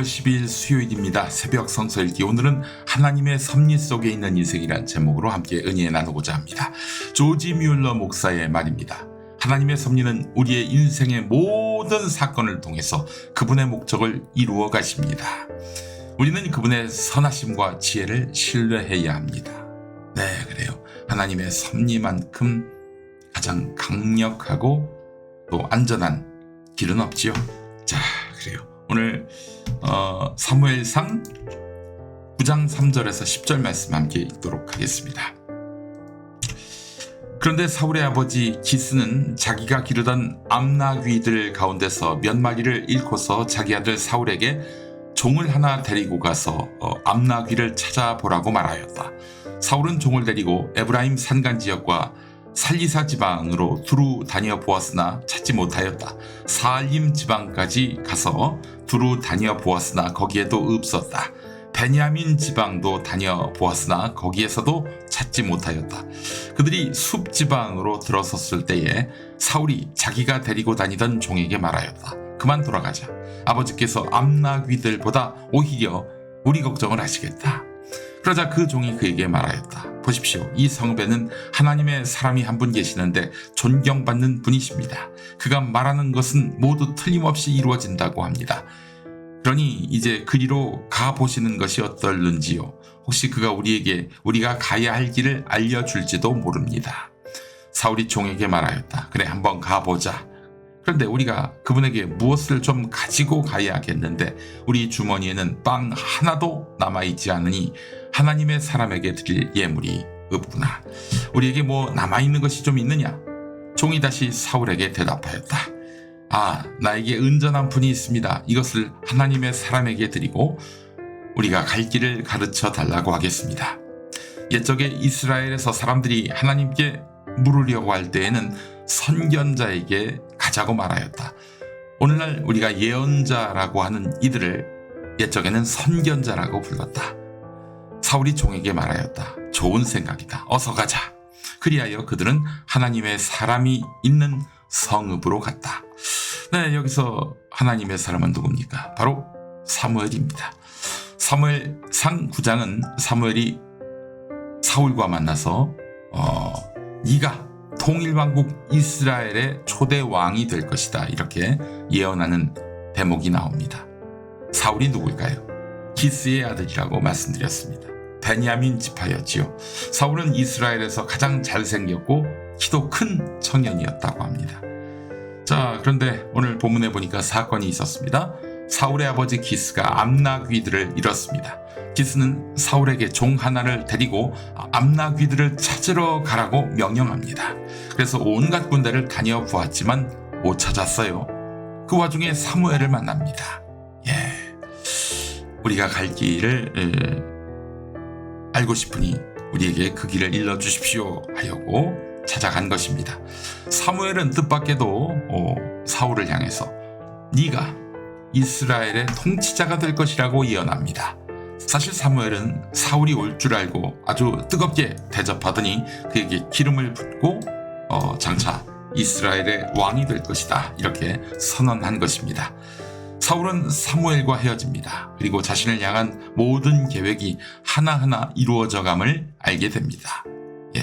12일 수요일입니다. 새벽 성서 읽기. 오늘은 하나님의 섭리 속에 있는 인생이란 제목으로 함께 은혜 나누고자 합니다. 조지 뮬러 목사의 말입니다. 하나님의 섭리는 우리의 인생의 모든 사건을 통해서 그분의 목적을 이루어 가십니다. 우리는 그분의 선하심과 지혜를 신뢰해야 합니다. 네, 그래요. 하나님의 섭리만큼 가장 강력하고 또 안전한 길은 없지요. 자, 그래요. 오늘 사무엘상 9장 3절에서 10절 말씀 함께 읽도록 하겠습니다. 그런데 사울의 아버지 기스는 자기가 기르던 암나귀들 가운데서 몇 마리를 잃고서 자기 아들 사울에게 종을 하나 데리고 가서 암나귀를 찾아보라고 말하였다. 사울은 종을 데리고 에브라임 산간 지역과 살리사 지방으로 두루 다녀 보았으나 찾지 못하였다. 사알림 지방까지 가서 두루 다녀 보았으나 거기에도 없었다. 베냐민 지방도 다녀 보았으나 거기에서도 찾지 못하였다. 그들이 숲 지방으로 들어섰을 때에 사울이 자기가 데리고 다니던 종에게 말하였다. 그만 돌아가자. 아버지께서 암나귀들보다 오히려 우리 걱정을 하시겠다. 그러자 그 종이 그에게 말하였다. 보십시오. 이 성읍에는 하나님의 사람이 한 분 계시는데 존경받는 분이십니다. 그가 말하는 것은 모두 틀림없이 이루어진다고 합니다. 그러니 이제 그리로 가보시는 것이 어떨는지요. 혹시 그가 우리에게 우리가 가야 할 길을 알려줄지도 모릅니다. 사울이 종에게 말하였다. 그래, 한번 가보자. 그런데 우리가 그분에게 무엇을 좀 가지고 가야겠는데 우리 주머니에는 빵 하나도 남아있지 않으니 하나님의 사람에게 드릴 예물이 없구나. 우리에게 뭐 남아있는 것이 좀 있느냐? 종이 다시 사울에게 대답하였다. 나에게 은전한 분이 있습니다. 이것을 하나님의 사람에게 드리고 우리가 갈 길을 가르쳐 달라고 하겠습니다. 옛적에 이스라엘에서 사람들이 하나님께 물으려고 할 때에는 선견자에게 가자고 말하였다. 오늘날 우리가 예언자라고 하는 이들을 옛적에는 선견자라고 불렀다. 사울이 종에게 말하였다. 좋은 생각이다. 어서 가자. 그리하여 그들은 하나님의 사람이 있는 성읍으로 갔다. 네, 여기서 하나님의 사람은 누굽니까? 바로 사무엘입니다. 사무엘상 9장은 사무엘이 사울과 만나서 네가 통일왕국 이스라엘의 초대 왕이 될 것이다. 이렇게 예언하는 대목이 나옵니다. 사울이 누구일까요? 기스의 아들이라고 말씀드렸습니다. 베냐민 지파였지요. 사울은 이스라엘에서 가장 잘생겼고 키도 큰 청년이었다고 합니다. 자, 그런데 오늘 본문에 보니까 사건이 있었습니다. 사울의 아버지 기스가 암나귀들을 잃었습니다. 기스는 사울에게 종 하나를 데리고 암나귀들을 찾으러 가라고 명령합니다. 그래서 온갖 군대를 다녀보았지만 못 찾았어요. 그 와중에 사무엘을 만납니다. 우리가 갈 길을 알고 싶으니 우리에게 그 길을 일러주십시오 하였고 찾아간 것입니다. 사무엘은 뜻밖에도 사울을 향해서 네가 이스라엘의 통치자가 될 것이라고 예언합니다. 사실 사무엘은 사울이 올 줄 알고 아주 뜨겁게 대접하더니 그에게 기름을 붓고 장차 이스라엘의 왕이 될 것이다. 이렇게 선언한 것입니다. 사울은 사무엘과 헤어집니다. 그리고 자신을 향한 모든 계획이 하나하나 이루어져감을 알게 됩니다.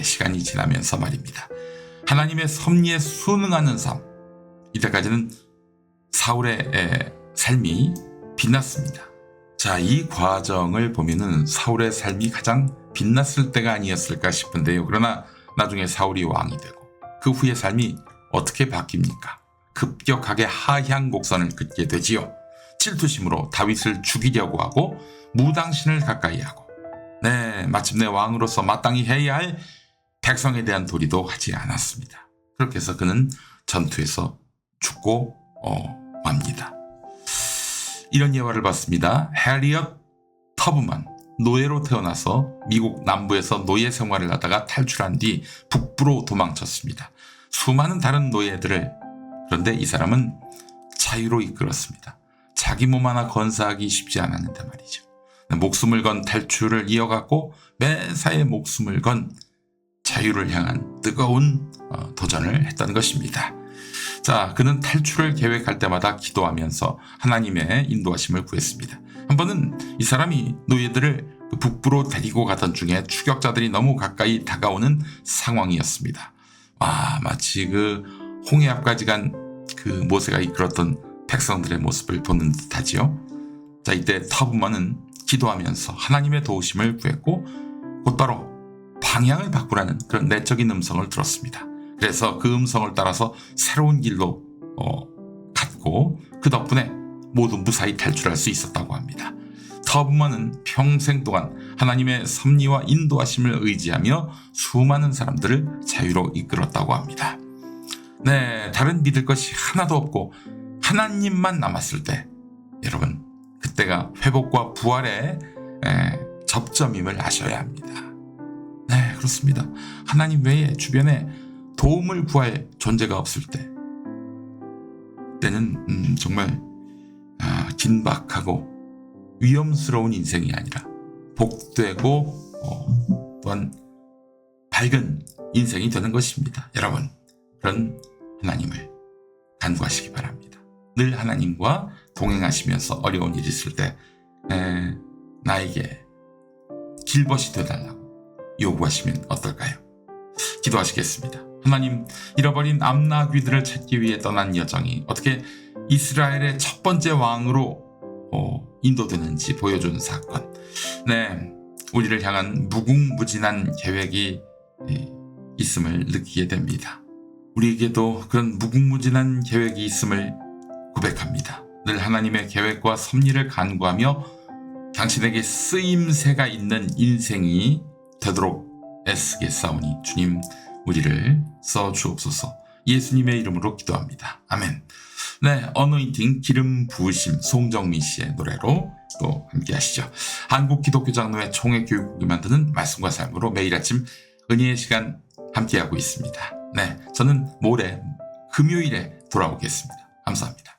시간이 지나면서 말입니다. 하나님의 섭리에 순응하는 삶. 이때까지는 사울의 삶이 빛났습니다. 자, 이 과정을 보면은 사울의 삶이 가장 빛났을 때가 아니었을까 싶은데요. 그러나 나중에 사울이 왕이 되고 그 후의 삶이 어떻게 바뀝니까? 급격하게 하향 곡선을 긋게 되지요. 질투심으로 다윗을 죽이려고 하고 무당신을 가까이 하고 마침내 왕으로서 마땅히 해야 할 백성에 대한 도리도 하지 않았습니다. 그렇게 해서 그는 전투에서 죽고 맙니다. 이런 예화를 봤습니다. 해리엇 터브먼, 노예로 태어나서 미국 남부에서 노예 생활을 하다가 탈출한 뒤 북부로 도망쳤습니다. 수많은 다른 노예들을, 그런데 이 사람은 자유로 이끌었습니다. 자기 몸 하나 건사하기 쉽지 않았는데 말이죠. 목숨을 건 탈출을 이어갔고 매사에 목숨을 건 자유를 향한 뜨거운 도전을 했던 것입니다. 자, 그는 탈출을 계획할 때마다 기도하면서 하나님의 인도하심을 구했습니다. 한 번은 이 사람이 노예들을 북부로 데리고 가던 중에 추격자들이 너무 가까이 다가오는 상황이었습니다. 마치 홍해 앞까지 간 모세가 이끌었던 백성들의 모습을 보는 듯하지요. 자, 이때 터브먼은 기도하면서 하나님의 도우심을 구했고 곧바로 방향을 바꾸라는 그런 내적인 음성을 들었습니다. 그래서 그 음성을 따라서 새로운 길로 갔고 그 덕분에 모두 무사히 탈출할 수 있었다고 합니다. 터브먼은 평생 동안 하나님의 섭리와 인도하심을 의지하며 수많은 사람들을 자유로 이끌었다고 합니다. 네, 다른 믿을 것이 하나도 없고 하나님만 남았을 때 여러분, 그때가 회복과 부활의 접점임을 아셔야 합니다. 네, 그렇습니다. 하나님 외에 주변에 도움을 구할 존재가 없을 때는 정말 긴박하고 위험스러운 인생이 아니라 복되고 또한 밝은 인생이 되는 것입니다. 여러분, 그런 하나님을 간구하시기 바랍니다. 늘 하나님과 동행하시면서 어려운 일이 있을 때 나에게 길벗이 되달라고 요구하시면 어떨까요? 기도하시겠습니다. 하나님, 잃어버린 암나귀들을 찾기 위해 떠난 여정이 어떻게 이스라엘의 첫 번째 왕으로 인도되는지 보여준 사건. 네, 우리를 향한 무궁무진한 계획이 있음을 느끼게 됩니다. 우리에게도 그런 무궁무진한 계획이 있음을 고백합니다. 늘 하나님의 계획과 섭리를 간구하며 당신에게 쓰임새가 있는 인생이 되도록 애쓰겠사오니 주님, 우리를 써주옵소서. 예수님의 이름으로 기도합니다. 아멘. 네, 어노인팅 기름 부으심 송정민 씨의 노래로 또 함께 하시죠. 한국기독교장로회 총회교육국이 만드는 말씀과 삶으로 매일 아침 은혜의 시간 함께하고 있습니다. 네, 저는 모레 금요일에 돌아오겠습니다. 감사합니다.